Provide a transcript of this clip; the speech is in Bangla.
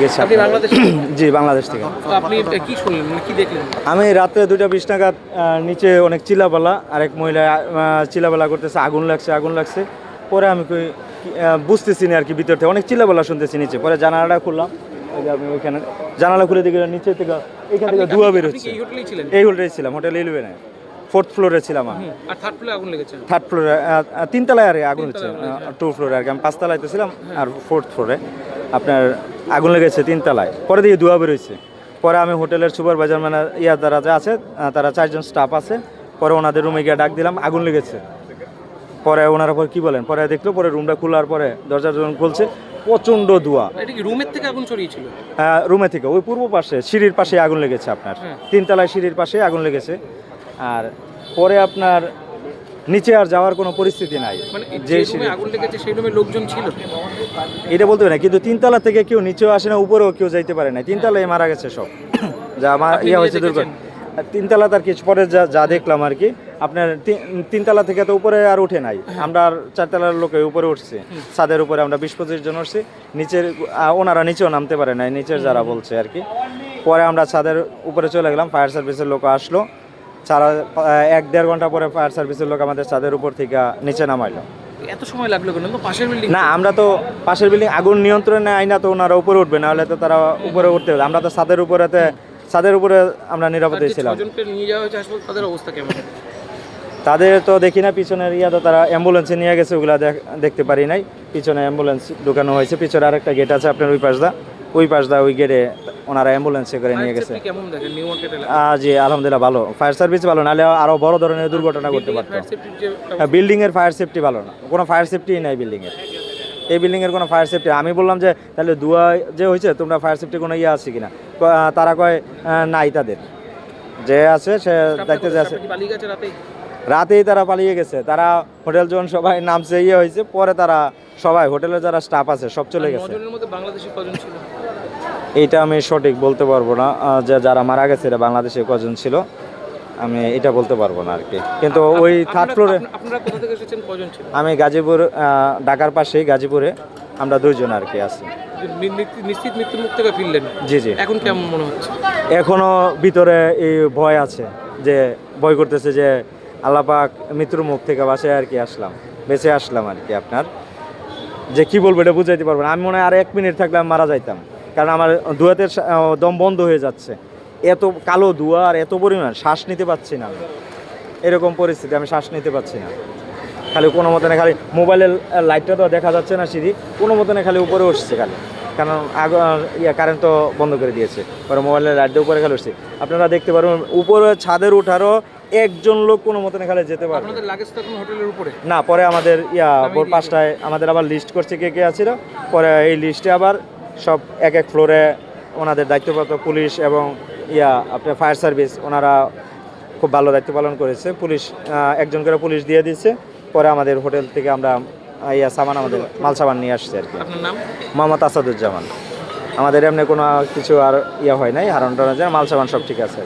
গেছে। আপনি বাংলাদেশ? জি, বাংলাদেশ থেকে। আপনি কি শুনলেন, মানে কি দেখলেন? আমি রাত্রে 2:20 নাগাদ নিচে অনেক চিল্লাপাল্লা, আরেক মহিলা চিল্লাপাল্লা করতেছে, আগুন লাগছে আগুন লাগছে। পরে আমি বুঝতেছি না আর কি, ভিতর থেকে অনেক চিল্লাপাল্লা শুনতেছি নিচে। পরে জানালাটা খুললাম, ওই যে আমি ওইখানে জানালা খুলে দেখি নিচে থেকে এখান থেকে ধোঁয়া বেরোচ্ছে। এই হোটেলেই ছিলেন? এই হোটেলে ছিলাম, হোটেল 11-এ, 4th ফ্লোরে ছিলাম আমি। আর থার্ড ফ্লোরে আগুন লেগেছে? 3rd ফ্লোরে, 3 তলায় আর আগুন হচ্ছে, 2 ফ্লোরে আর কি। আমি 5 তলায় ছিলাম, আর 4th ফ্লোরে আপনার আগুন লেগেছে 3 তলায়। পরে দিয়ে ধোঁয়া বেরোচ্ছে। পরে আমি হোটেলের সুপারভাইজার মানে যারা আছে, তারা 4 জন স্টাফ আছে। পরে ওনাদের রুমে গিয়ে ডাক দিলাম, আগুন লেগেছে। পরে ওনারা পরে কি বলেন, পরে দেখলো, পরে রুমটা খোলার পরে দরজা যখন খুলছে, প্রচণ্ড ধোঁয়া। এটা কি রুমের থেকে আগুন ছড়িয়েছিল? রুমে থেকে ওই পূর্ব পাশে সিঁড়ির পাশে আগুন লেগেছে আপনার, 3 তলায় সিঁড়ির পাশে আগুন লেগেছে। আর পরে আপনার নিচে আর যাওয়ার কোনো পরিস্থিতি নাই। মানে যে রুমে আগুন লেগেছে সেই রুমে লোকজন ছিল? এটা বলতে না, কিন্তু 3 তলা থেকে কেউ নিচেও আসে না, উপরেও কেউ যাইতে পারে না। 3 তলায় মারা গেছে সব। যা আমার হয়েছে দুর্ঘটনা 3 তলা, তার কিছু পরে যা দেখলাম আর কি, আপনার 3 তলা থেকে তো উপরে আর উঠে নাই। আমরা 4 তলার লোকে উপরে উঠছি, ছাদের উপরে আমরা 20-25 জন উঠছি। নিচের ওনারা নিচেও নামতে পারে নাই, নিচের যারা বলছে আর কি। পরে আমরা ছাদের উপরে চলে গেলাম, ফায়ার সার্ভিসের লোক আসলো। 1-1.5 ঘন্টা পরে ফায়ার সার্ভিসের লোক আমাদের ছাদের উপর থেকে নিচে নামাইলো। এত সময় লাগলো কেন? তো পাশের বিল্ডিং না, আমরা তো পাশের বিল্ডিং আগুন নিয়ন্ত্রণে আইনা তো ওনারা উপরে উঠবে, নাহলে তো তারা উপরে উঠতে হবে। আমরা তো ছাদের উপরে আমরা নিরাপদে ছিলাম। ছজনকে নিয়ে যাওয়া হয়েছে হাসপাতাল, তাদের অবস্থা কেমন? তাদের তো দেখি না, পিছনের তো তারা অ্যাম্বুলেন্সে নিয়ে গেছে, ওগুলা দেখতে পারি নাই। পিছনে অ্যাম্বুলেন্স ঢুকানো হয়েছে, পিছনে আরেকটা গেট আছে আপনার ওই পাশ দা ওই গেটে ওনারা অ্যাম্বুলেন্সে করে নিয়ে গেছে। কেমন দেখেন নিউ মার্কেটে? জি, আলহামদুলিল্লাহ ভালো, ফায়ার সার্ভিস ভালো, নাহলে আরো বড় ধরনের দুর্ঘটনা করতে পারতো। বিল্ডিং এর ফায়ার সেফটি ভালো না, কোনো ফায়ার সেফটি নাই বিল্ডিং এর। এই বিল্ডিং এর কোনো ফায়ার সেফটি, আমি বললাম যে তাহলে ধোঁয়া যে হয়েছে, তোমরা ফায়ার সেফটি কোনো আছে কিনা? তারা কয় নাই, তাদের যে আছে সে দেখতে যে আছে। রাতেই তারা পালিয়ে গেছে। তারা হোটেল যখন সবাই নামছে হয়েছে, পরে তারা সবাই হোটেলের যারা স্টাফ আছে সব চলে গেছে। বাংলাদেশি কজন ছিল? এইটা আমি সঠিক বলতে পারবো না, যে যারা মারা গেছে এটা বাংলাদেশে কজন ছিল আমি এটা বলতে পারবো না আর কি। কিন্তু ওই 3rd ফ্লোরে। আপনারা কোথা থেকে এসেছেন, কজন ছিল? আমি গাজীপুর, ঢাকার পাশেই গাজীপুরে আমরা 2 জন আর কি আছি। নিশ্চিত মৃত্যুর মুখ থেকে ফিরলেন? জি জি। এখন কেমন মনে হচ্ছে? এখনো ভিতরে এই ভয় আছে, যে ভয় করতেছে যে আল্লাহ পাক মৃত্যুর মুখ থেকে বাঁচায় আর কি বেঁচে আসলাম আর কি। আপনার যে কি বলবো এটা বুঝাইতে পারবো না। আমি মনে হয় আর 1 মিনিট থাকলে আমি মারা যাইতাম, কারণ আমার ধোঁয়াতে দম বন্ধ হয়ে যাচ্ছে। এত কালো ধোঁয়া আর এত পরিমাণ, শ্বাস নিতে পারছি না আমি। এরকম পরিস্থিতি, আমি শ্বাস নিতে পারছি না। খালি কোনো মতনে, খালি মোবাইলের লাইটটা তো দেখা যাচ্ছে না, সিঁড়ি কোনো মতনে খালি উপরে উঠছে খালি, কারণ কারেন্ট তো বন্ধ করে দিয়েছে। পরে মোবাইলের লাইটটা উপরে খালি উঠছে। আপনারা দেখতে পারবেন উপরে ছাদের উঠারও একজন লোক কোনো মতনে খালি যেতে পারবে। আপনাদের লাগেজ তো এখন হোটেলের উপরে? না, পরে আমাদের ভোর 5টায় আমাদের আবার লিস্ট করছে কে আছিল। পরে এই লিস্টে আবার সব এক ফ্লোরে ওনাদের দায়িত্বপ্রাপ্ত পুলিশ এবং আপনার ফায়ার সার্ভিস, ওনারা খুব ভালো দায়িত্ব পালন করেছে। পুলিশ একজন করে পুলিশ দিয়ে দিচ্ছে। পরে আমাদের হোটেল থেকে আমরা আমাদের মাল সামান নিয়ে আসছে আর কি। আপনার নাম? মোহাম্মদ আসাদুজ্জামান। আমাদের এমনি কোনো কিছু আর হয় নাই, হারানো টানা যায়, মাল সামান সব ঠিক আছে।